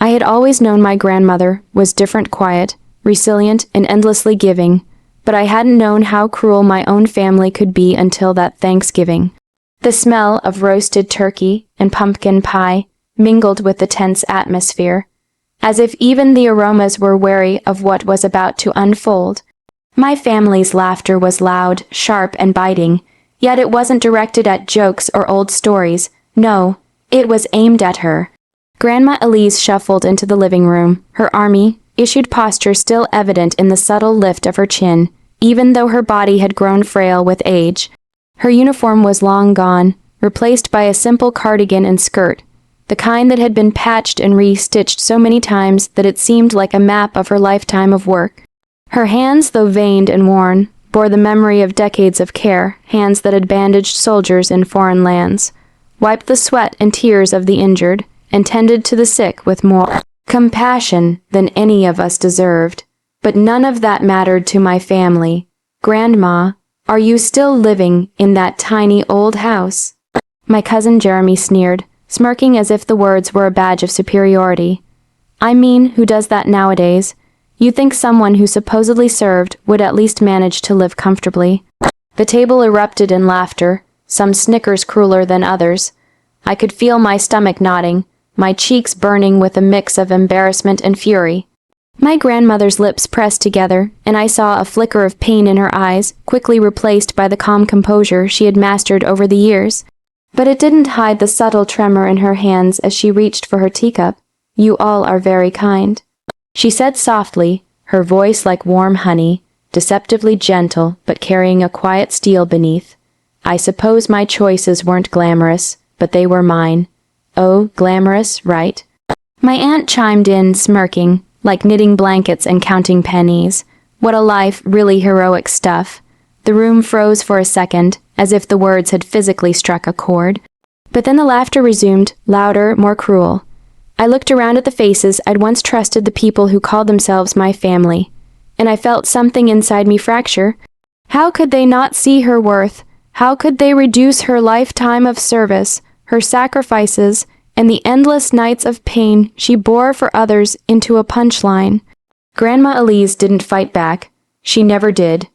I had always known my grandmother was different, quiet, resilient, and endlessly giving, but I hadn't known how cruel my own family could be until that Thanksgiving. The smell of roasted turkey and pumpkin pie mingled with the tense atmosphere, as if even the aromas were wary of what was about to unfold. My family's laughter was loud, sharp, and biting, yet it wasn't directed at jokes or old stories. No, it was aimed at her. Grandma Elise shuffled into the living room, her army-issued posture still evident in the subtle lift of her chin, even though her body had grown frail with age. Her uniform was long gone, replaced by a simple cardigan and skirt, the kind that had been patched and re-stitched so many times that it seemed like a map of her lifetime of work. Her hands, though veined and worn, bore the memory of decades of care, hands that had bandaged soldiers in foreign lands, wiped the sweat and tears of the injured, and tended to the sick with more compassion than any of us deserved. But none of that mattered to my family. "Grandma, are you still living in that tiny old house?" My cousin Jeremy sneered, smirking as if the words were a badge of superiority. "I mean, who does that nowadays? You'd think someone who supposedly served would at least manage to live comfortably." The table erupted in laughter, some snickers crueler than others. I could feel my stomach knotting, my cheeks burning with a mix of embarrassment and fury. My grandmother's lips pressed together, and I saw a flicker of pain in her eyes, quickly replaced by the calm composure she had mastered over the years. But it didn't hide the subtle tremor in her hands as she reached for her teacup. "You all are very kind," she said softly, her voice like warm honey, deceptively gentle but carrying a quiet steel beneath. "I suppose my choices weren't glamorous, but they were mine." "Oh, glamorous, right?" My aunt chimed in, smirking, like knitting blankets and counting pennies. What a life, really heroic stuff. The room froze for a second, as if the words had physically struck a chord. But then the laughter resumed, louder, more cruel. I looked around at the faces I'd once trusted, the people who called themselves my family, and I felt something inside me fracture. How could they not see her worth? How could they reduce her lifetime of service, her sacrifices, and the endless nights of pain she bore for others into a punchline? Grandma Elise didn't fight back. She never did.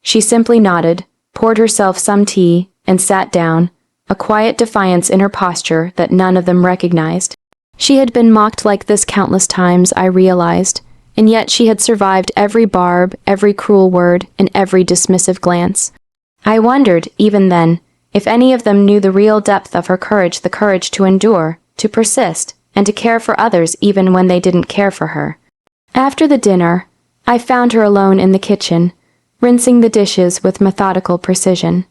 She simply nodded, poured herself some tea, and sat down, a quiet defiance in her posture that none of them recognized. She had been mocked like this countless times, I realized, and yet she had survived every barb, every cruel word, and every dismissive glance. I wondered, even then, if any of them knew the real depth of her courage, the courage to endure, to persist, and to care for others even when they didn't care for her. After the dinner, I found her alone in the kitchen, rinsing the dishes with methodical precision.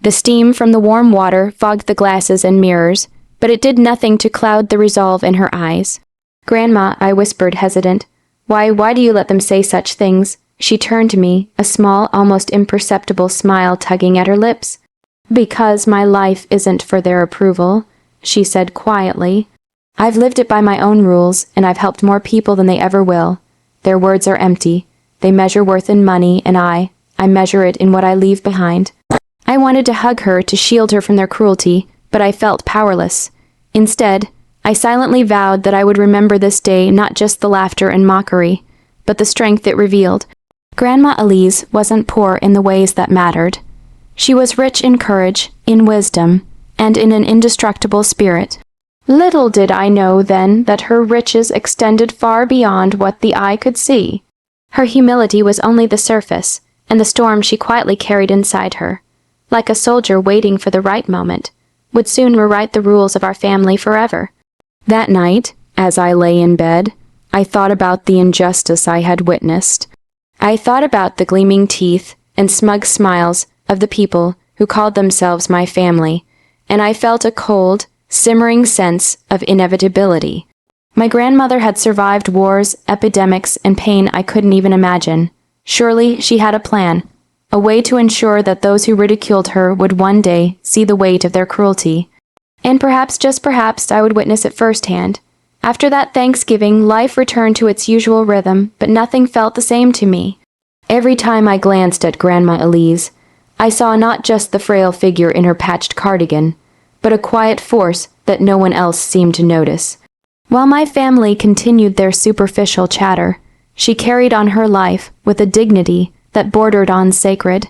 The steam from the warm water fogged the glasses and mirrors, but it did nothing to cloud the resolve in her eyes. "Grandma," I whispered, hesitant, why do you let them say such things?" She turned to me, a small, almost imperceptible smile tugging at her lips. "Because my life isn't for their approval," she said quietly. "I've lived it by my own rules, and I've helped more people than they ever will. Their words are empty. They measure worth in money, and I measure it in what I leave behind." I wanted to hug her, to shield her from their cruelty, but I felt powerless. Instead, I silently vowed that I would remember this day not just the laughter and mockery, but the strength it revealed. Grandma Elise wasn't poor in the ways that mattered. She was rich in courage, in wisdom, and in an indestructible spirit. Little did I know then that her riches extended far beyond what the eye could see. Her humility was only the surface, and the storm she quietly carried inside her, like a soldier waiting for the right moment, would soon rewrite the rules of our family forever. That night, as I lay in bed, I thought about the injustice I had witnessed. I thought about the gleaming teeth and smug smiles of the people who called themselves my family, and I felt a cold, simmering sense of inevitability. My grandmother had survived wars, epidemics, and pain I couldn't even imagine. Surely she had a plan, a way to ensure that those who ridiculed her would one day see the weight of their cruelty. And perhaps, just perhaps, I would witness it firsthand. After that Thanksgiving, life returned to its usual rhythm, but nothing felt the same to me. Every time I glanced at Grandma Elise, I saw not just the frail figure in her patched cardigan, but a quiet force that no one else seemed to notice. While my family continued their superficial chatter, she carried on her life with a dignity that bordered on sacred.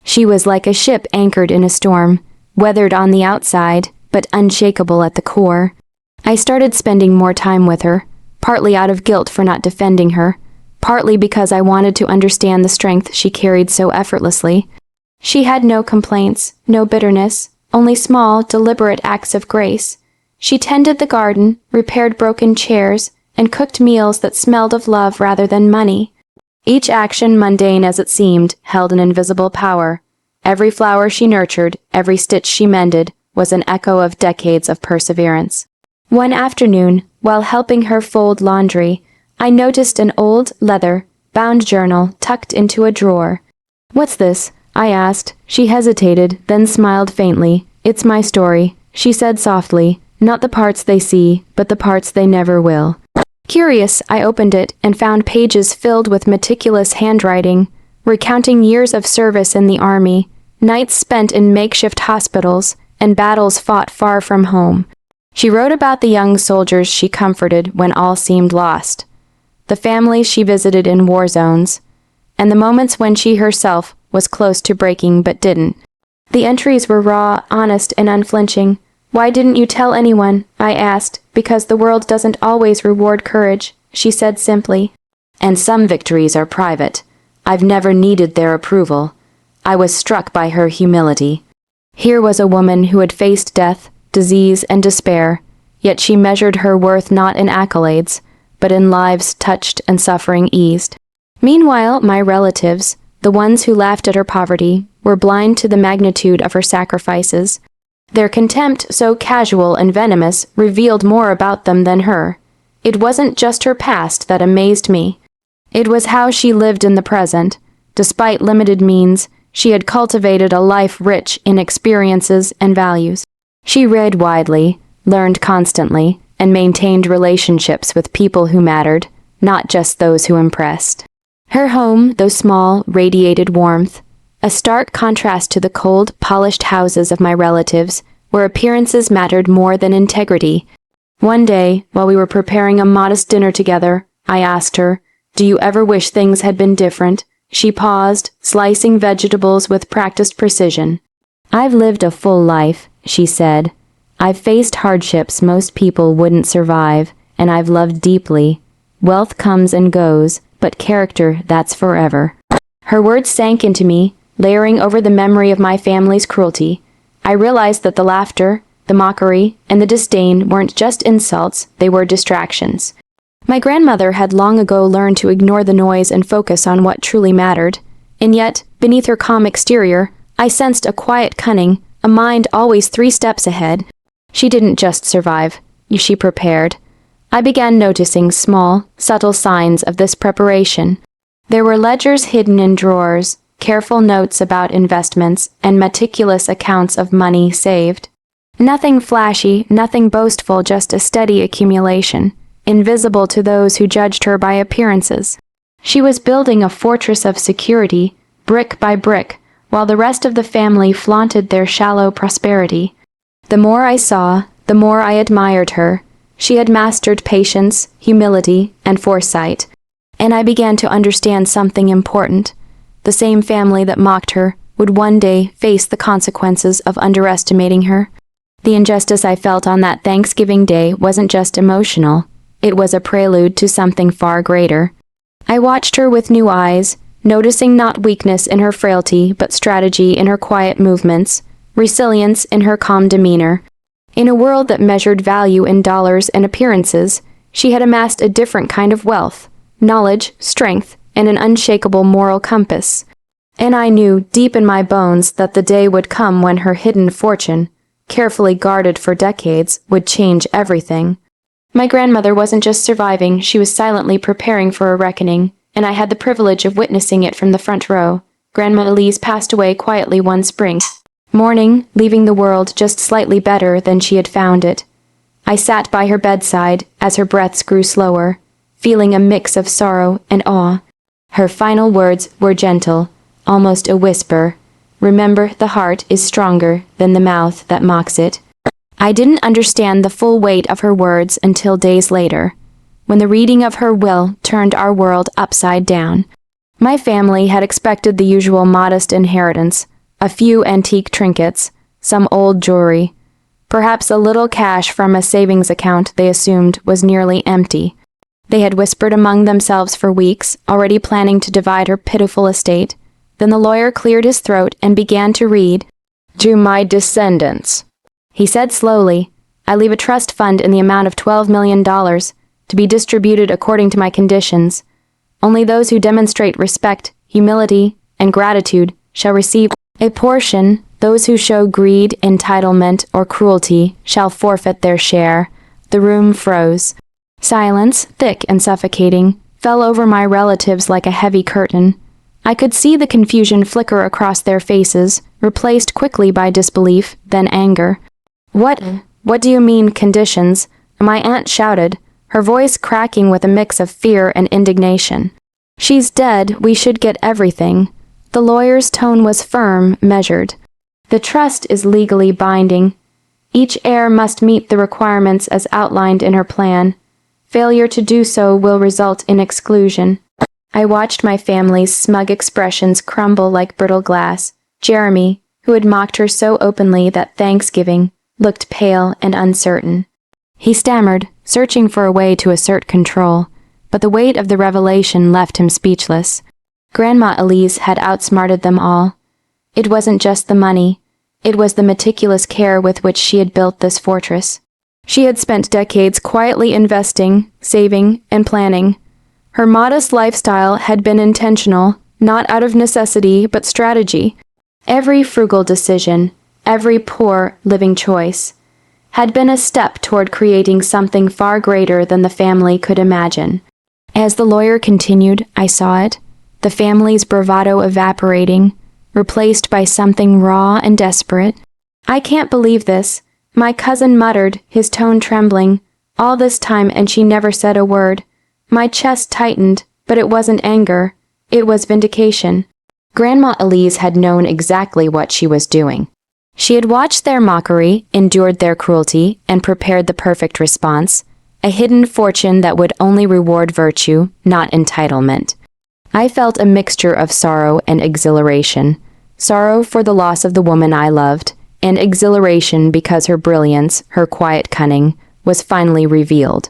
She was like a ship anchored in a storm, weathered on the outside, but unshakable at the core. I started spending more time with her, partly out of guilt for not defending her, partly because I wanted to understand the strength she carried so effortlessly. She had no complaints, no bitterness, only small, deliberate acts of grace. She tended the garden, repaired broken chairs, and cooked meals that smelled of love rather than money. Each action, mundane as it seemed, held an invisible power. Every flower she nurtured, every stitch she mended, was an echo of decades of perseverance. One afternoon, while helping her fold laundry, I noticed an old, leather-bound journal tucked into a drawer. "What's this?" I asked. She hesitated, then smiled faintly. "It's my story," she said softly. "Not the parts they see, but the parts they never will." Curious, I opened it and found pages filled with meticulous handwriting, recounting years of service in the army, nights spent in makeshift hospitals, and battles fought far from home. She wrote about the young soldiers she comforted when all seemed lost, the families she visited in war zones, and the moments when she herself was close to breaking but didn't. The entries were raw, honest, and unflinching. "Why didn't you tell anyone?" I asked. "Because the world doesn't always reward courage," she said simply. "And some victories are private. I've never needed their approval." I was struck by her humility. Here was a woman who had faced death, disease, and despair, yet she measured her worth not in accolades, but in lives touched and suffering eased. Meanwhile, my relatives, the ones who laughed at her poverty, were blind to the magnitude of her sacrifices. Their contempt, so casual and venomous, revealed more about them than her. It wasn't just her past that amazed me. It was how she lived in the present. Despite limited means, she had cultivated a life rich in experiences and values. She read widely, learned constantly, and maintained relationships with people who mattered, not just those who impressed. Her home, though small, radiated warmth, a stark contrast to the cold, polished houses of my relatives, where appearances mattered more than integrity. One day, while we were preparing a modest dinner together, I asked her, "Do you ever wish things had been different?" She paused, slicing vegetables with practiced precision. "I've lived a full life," she said. "I've faced hardships most people wouldn't survive, and I've loved deeply. Wealth comes and goes, but character, that's forever." Her words sank into me, layering over the memory of my family's cruelty. I realized that the laughter, the mockery, and the disdain weren't just insults, they were distractions. My grandmother had long ago learned to ignore the noise and focus on what truly mattered. And yet, beneath her calm exterior, I sensed a quiet cunning, a mind always 3 steps ahead. She didn't just survive, she prepared. I began noticing small, subtle signs of this preparation. There were ledgers hidden in drawers, careful notes about investments, and meticulous accounts of money saved. Nothing flashy, nothing boastful, just a steady accumulation, invisible to those who judged her by appearances. She was building a fortress of security, brick by brick, while the rest of the family flaunted their shallow prosperity. The more I saw, the more I admired her. She had mastered patience, humility, and foresight. And I began to understand something important. The same family that mocked her would one day face the consequences of underestimating her. The injustice I felt on that Thanksgiving day wasn't just emotional. It was a prelude to something far greater. I watched her with new eyes, noticing not weakness in her frailty, but strategy in her quiet movements, resilience in her calm demeanor. In a world that measured value in dollars and appearances, she had amassed a different kind of wealth, knowledge, strength, and an unshakable moral compass. And I knew, deep in my bones, that the day would come when her hidden fortune, carefully guarded for decades, would change everything. My grandmother wasn't just surviving, she was silently preparing for a reckoning, and I had the privilege of witnessing it from the front row. Grandma Elise passed away quietly one spring morning, leaving the world just slightly better than she had found it. I sat by her bedside as her breaths grew slower, feeling a mix of sorrow and awe. Her final words were gentle, almost a whisper. "Remember, the heart is stronger than the mouth that mocks it." I didn't understand the full weight of her words until days later, when the reading of her will turned our world upside down. My family had expected the usual modest inheritance, a few antique trinkets, some old jewelry, perhaps a little cash from a savings account they assumed was nearly empty. They had whispered among themselves for weeks, already planning to divide her pitiful estate. Then the lawyer cleared his throat and began to read. "To my descendants," he said slowly, "I leave a trust fund in the amount of $12 million, to be distributed according to my conditions. Only those who demonstrate respect, humility, and gratitude shall receive a portion. Those who show greed, entitlement, or cruelty shall forfeit their share." The room froze. Silence, thick and suffocating, fell over my relatives like a heavy curtain. I could see the confusion flicker across their faces, replaced quickly by disbelief, then anger. What do you mean, conditions?" my aunt shouted, her voice cracking with a mix of fear and indignation. "She's dead, we should get everything." The lawyer's tone was firm, measured. "The trust is legally binding. Each heir must meet the requirements as outlined in her plan. Failure to do so will result in exclusion." I watched my family's smug expressions crumble like brittle glass. Jeremy, who had mocked her so openly that Thanksgiving, looked pale and uncertain. He stammered, searching for a way to assert control, but the weight of the revelation left him speechless. Grandma Elise had outsmarted them all. It wasn't just the money. It was the meticulous care with which she had built this fortress. She had spent decades quietly investing, saving, and planning. Her modest lifestyle had been intentional, not out of necessity but strategy. Every frugal decision, every poor living choice, had been a step toward creating something far greater than the family could imagine. As the lawyer continued, I saw it, the family's bravado evaporating, replaced by something raw and desperate. "I can't believe this," my cousin muttered, his tone trembling. "All this time and she never said a word." My chest tightened, but it wasn't anger. It was vindication. Grandma Elise had known exactly what she was doing. She had watched their mockery, endured their cruelty, and prepared the perfect response, a hidden fortune that would only reward virtue, not entitlement. I felt a mixture of sorrow and exhilaration. Sorrow for the loss of the woman I loved, and exhilaration because her brilliance, her quiet cunning, was finally revealed.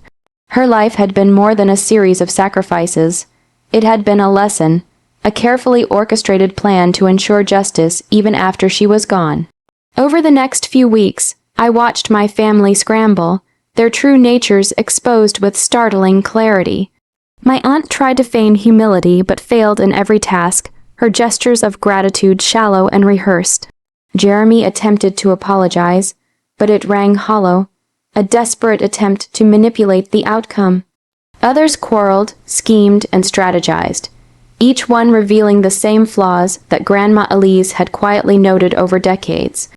Her life had been more than a series of sacrifices. It had been a lesson, a carefully orchestrated plan to ensure justice even after she was gone. Over the next few weeks, I watched my family scramble, their true natures exposed with startling clarity. My aunt tried to feign humility but failed in every task, her gestures of gratitude shallow and rehearsed. Jeremy attempted to apologize, but it rang hollow, a desperate attempt to manipulate the outcome. Others quarreled, schemed, and strategized, each one revealing the same flaws that Grandma Elise had quietly noted over decades.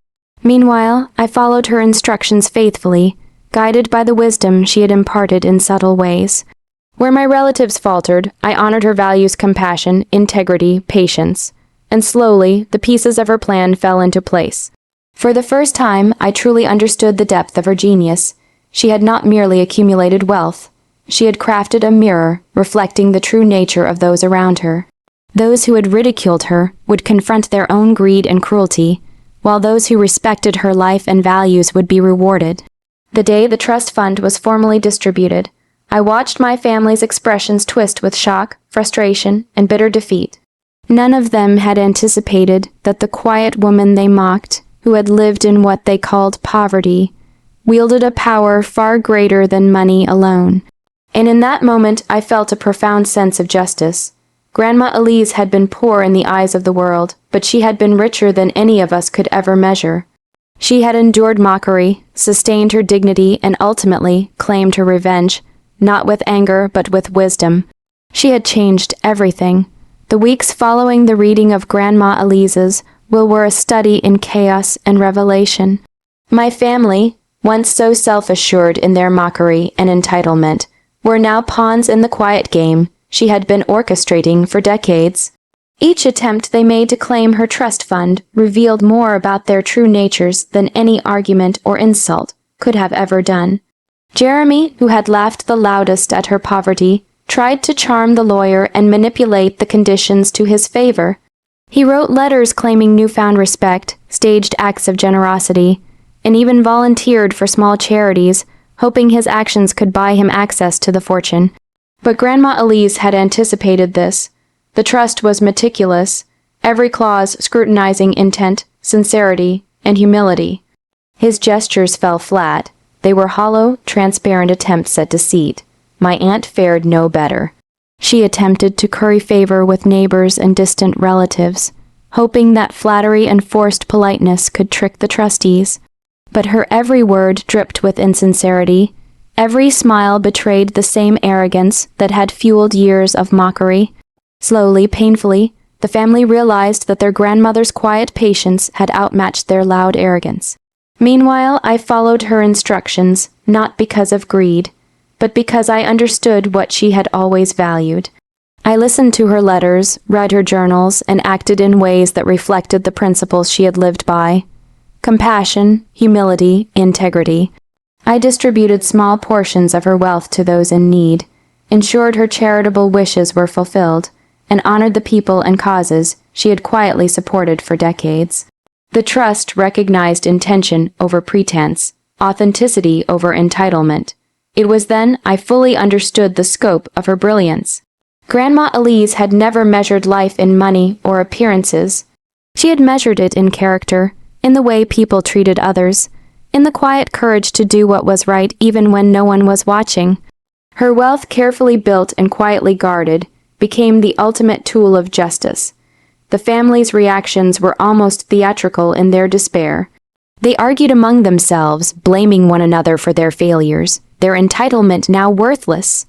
Meanwhile, I followed her instructions faithfully, guided by the wisdom she had imparted in subtle ways. Where my relatives faltered, I honored her values: compassion, integrity, patience, and slowly the pieces of her plan fell into place. For the first time, I truly understood the depth of her genius. She had not merely accumulated wealth. She had crafted a mirror reflecting the true nature of those around her. Those who had ridiculed her would confront their own greed and cruelty, while those who respected her life and values would be rewarded. The day the trust fund was formally distributed, I watched my family's expressions twist with shock, frustration, and bitter defeat. None of them had anticipated that the quiet woman they mocked, who had lived in what they called poverty, wielded a power far greater than money alone. And in that moment I felt a profound sense of justice. Grandma Elise had been poor in the eyes of the world, but she had been richer than any of us could ever measure. She had endured mockery, sustained her dignity, and ultimately claimed her revenge, not with anger but with wisdom. She had changed everything. The weeks following the reading of Grandma Elise's will were a study in chaos and revelation. My family, once so self-assured in their mockery and entitlement, were now pawns in the quiet game she had been orchestrating for decades. Each attempt they made to claim her trust fund revealed more about their true natures than any argument or insult could have ever done. Jeremy, who had laughed the loudest at her poverty, tried to charm the lawyer and manipulate the conditions to his favor. He wrote letters claiming newfound respect, staged acts of generosity, and even volunteered for small charities, hoping his actions could buy him access to the fortune. But Grandma Elise had anticipated this. The trust was meticulous, every clause scrutinizing intent, sincerity, and humility. His gestures fell flat. They were hollow, transparent attempts at deceit. My aunt fared no better. She attempted to curry favor with neighbors and distant relatives, hoping that flattery and forced politeness could trick the trustees. But her every word dripped with insincerity. Every smile betrayed the same arrogance that had fueled years of mockery. Slowly, painfully, the family realized that their grandmother's quiet patience had outmatched their loud arrogance. Meanwhile, I followed her instructions, not because of greed, but because I understood what she had always valued. I listened to her letters, read her journals, and acted in ways that reflected the principles she had lived by. Compassion, humility, integrity. I distributed small portions of her wealth to those in need, ensured her charitable wishes were fulfilled, and honored the people and causes she had quietly supported for decades. The trust recognized intention over pretense, authenticity over entitlement. It was then I fully understood the scope of her brilliance. Grandma Elise had never measured life in money or appearances. She had measured it in character, in the way people treated others, in the quiet courage to do what was right even when no one was watching. Her wealth, carefully built and quietly guarded, became the ultimate tool of justice. The family's reactions were almost theatrical in their despair. They argued among themselves, blaming one another for their failures, their entitlement now worthless.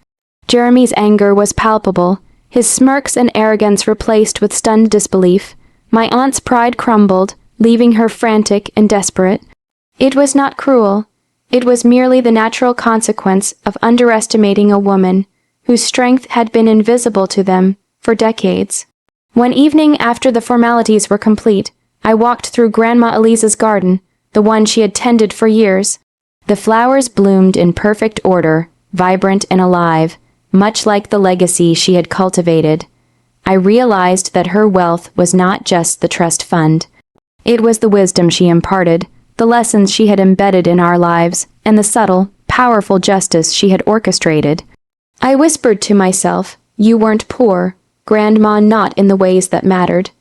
Jeremy's anger was palpable, his smirks and arrogance replaced with stunned disbelief. My aunt's pride crumbled, leaving her frantic and desperate. It was not cruel. It was merely the natural consequence of underestimating a woman whose strength had been invisible to them for decades. One evening after the formalities were complete, I walked through Grandma Elise's garden, the one she had tended for years. The flowers bloomed in perfect order, vibrant and alive, much like the legacy she had cultivated. I realized that her wealth was not just the trust fund. It was the wisdom she imparted, the lessons she had embedded in our lives, and the subtle, powerful justice she had orchestrated. I whispered to myself, "You weren't poor, Grandma, not in the ways that mattered."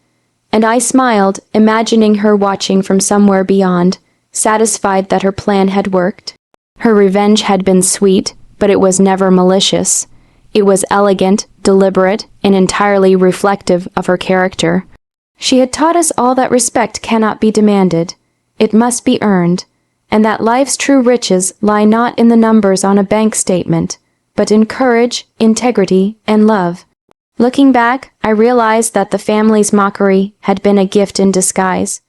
And I smiled, imagining her watching from somewhere beyond, satisfied that her plan had worked. Her revenge had been sweet, but it was never malicious. It was elegant, deliberate, and entirely reflective of her character. She had taught us all that respect cannot be demanded. It must be earned, and that life's true riches lie not in the numbers on a bank statement, but in courage, integrity, and love. Looking back, I realized that the family's mockery had been a gift in disguise.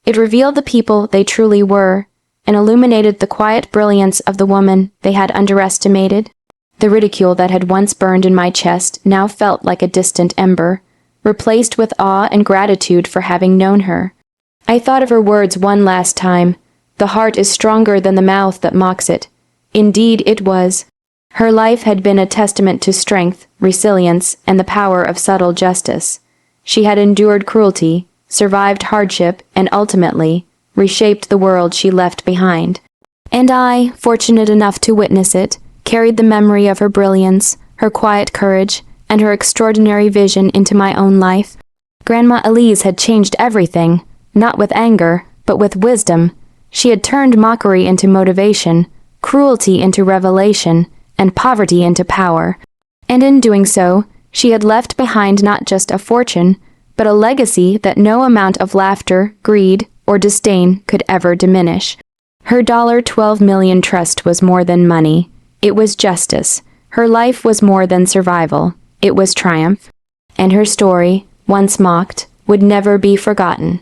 It revealed the people they truly were, and illuminated the quiet brilliance of the woman they had underestimated. The ridicule that had once burned in my chest now felt like a distant ember, replaced with awe and gratitude for having known her. I thought of her words one last time. "The heart is stronger than the mouth that mocks it." Indeed, it was. Her life had been a testament to strength, resilience, and the power of subtle justice. She had endured cruelty, survived hardship, and ultimately reshaped the world she left behind. And I, fortunate enough to witness it, carried the memory of her brilliance, her quiet courage, and her extraordinary vision into my own life. Grandma Elise had changed everything, not with anger, but with wisdom. She had turned mockery into motivation, cruelty into revelation, and poverty into power. And in doing so, she had left behind not just a fortune, but a legacy that no amount of laughter, greed, or disdain could ever diminish. Her $12 million trust was more than money. It was justice. Her life was more than survival. It was triumph. And her story, once mocked, would never be forgotten.